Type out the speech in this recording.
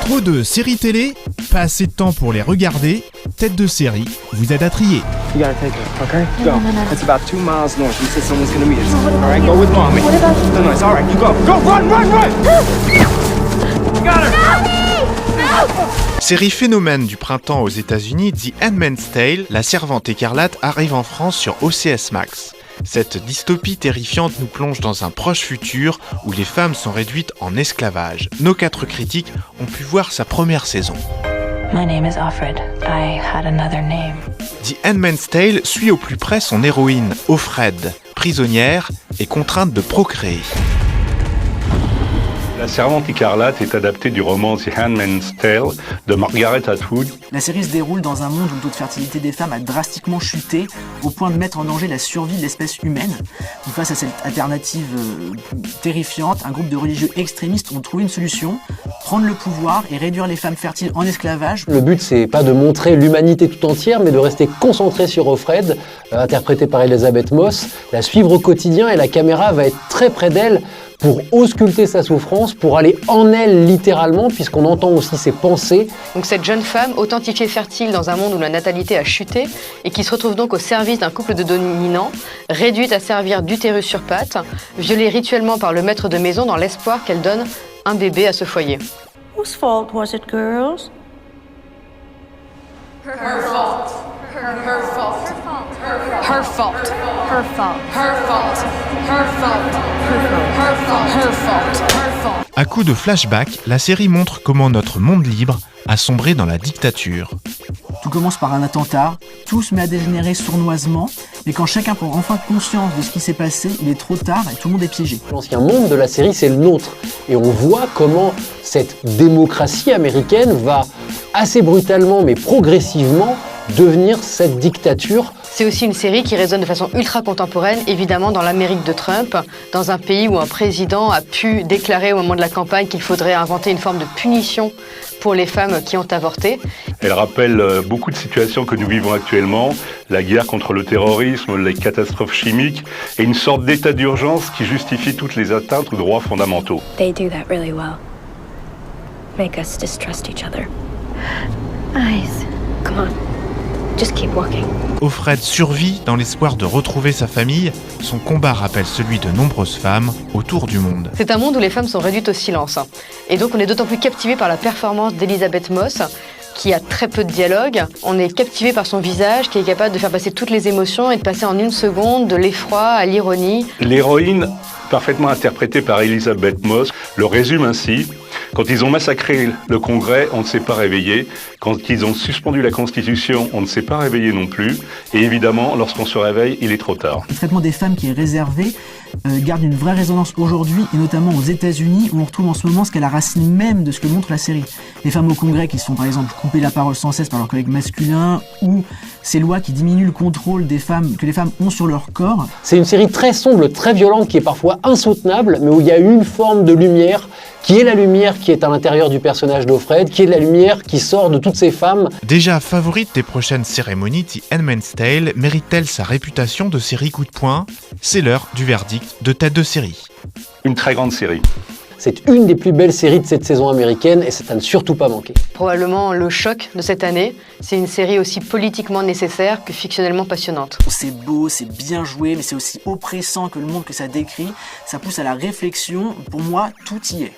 Trop de séries télé, pas assez de temps pour les regarder, Tête de série vous aide à trier. You gotta take her, okay? Go. No. It's about 2 miles north. You said someone's gonna meet us. All right, go with mommy. What about... No, it's all right. You go. Go, run! You got her! Série phénomène du printemps aux États-Unis, The Handmaid's Tale, La Servante écarlate arrive en France sur OCS Max. Cette dystopie terrifiante nous plonge dans un proche futur où les femmes sont réduites en esclavage. Nos 4 critiques ont pu voir sa première saison. My name is Offred. I had another name. The Handmaid's Tale suit au plus près son héroïne, Offred, prisonnière et contrainte de procréer. La Servante écarlate est adaptée du roman The Handmaid's Tale de Margaret Atwood. La série se déroule dans un monde où le taux de fertilité des femmes a drastiquement chuté au point de mettre en danger la survie de l'espèce humaine. Donc face à cette alternative terrifiante, un groupe de religieux extrémistes ont trouvé une solution, prendre le pouvoir et réduire les femmes fertiles en esclavage. Le but, c'est pas de montrer l'humanité tout entière, mais de rester concentré sur Offred, interprétée par Elisabeth Moss, la suivre au quotidien et la caméra va être très près d'elle pour ausculter sa souffrance, pour aller en elle littéralement, puisqu'on entend aussi ses pensées. Donc cette jeune femme, authentifiée fertile dans un monde où la natalité a chuté et qui se retrouve donc au service d'un couple de dominants, réduite à servir d'utérus sur pattes, violée rituellement par le maître de maison dans l'espoir qu'elle donne un bébé à ce foyer. Whose fault was it, girls? Her fault. Her fault. Her fault. Her fault. Her fault. Her fault. Her fault. Her fault. Her fault. À coup de flashback, la série montre comment notre monde libre a sombré dans la dictature. Tout commence par un attentat, tout se met à dégénérer sournoisement, mais quand chacun prend enfin conscience de ce qui s'est passé, il est trop tard et tout le monde est piégé. L'ancien monde de la série, c'est le nôtre. Et on voit comment cette démocratie américaine va assez brutalement, mais progressivement, devenir cette dictature. C'est aussi une série qui résonne de façon ultra contemporaine, évidemment dans l'Amérique de Trump, dans un pays où un président a pu déclarer au moment de la campagne qu'il faudrait inventer une forme de punition pour les femmes qui ont avorté. Elle rappelle beaucoup de situations que nous vivons actuellement, la guerre contre le terrorisme, les catastrophes chimiques et une sorte d'état d'urgence qui justifie toutes les atteintes aux droits fondamentaux. They do that really well. Make us distrust each other. Eyes. Come on. Just keep walking. Offred survit dans l'espoir de retrouver sa famille. Son combat rappelle celui de nombreuses femmes autour du monde. C'est un monde où les femmes sont réduites au silence. Et donc on est d'autant plus captivé par la performance d'Elisabeth Moss, qui a très peu de dialogue. On est captivé par son visage, qui est capable de faire passer toutes les émotions et de passer en une seconde de l'effroi à l'ironie. L'héroïne, parfaitement interprétée par Elisabeth Moss, le résume ainsi. Quand ils ont massacré le Congrès, on ne s'est pas réveillé. Quand ils ont suspendu la Constitution, on ne s'est pas réveillé non plus. Et évidemment, lorsqu'on se réveille, il est trop tard. Le traitement des femmes qui est réservé garde une vraie résonance aujourd'hui, et notamment aux États-Unis, où on retrouve en ce moment ce qu'est la racine même de ce que montre la série. Les femmes au Congrès qui se font par exemple couper la parole sans cesse par leurs collègues masculins, ou ces lois qui diminuent le contrôle des femmes, que les femmes ont sur leur corps. C'est une série très sombre, très violente, qui est parfois insoutenable, mais où il y a une forme de lumière, qui est la lumière qui est à l'intérieur du personnage d'Offred, qui est la lumière qui sort de toutes ces femmes. Déjà favorite des prochaines cérémonies, The Handmaid's Tale mérite-t-elle sa réputation de série coup de poing ? C'est l'heure du verdict de Tête de série. Une très grande série. C'est une des plus belles séries de cette saison américaine et c'est à ne surtout pas manquer. Probablement le choc de cette année. C'est une série aussi politiquement nécessaire que fictionnellement passionnante. C'est beau, c'est bien joué, mais c'est aussi oppressant que le monde que ça décrit. Ça pousse à la réflexion. Pour moi, tout y est.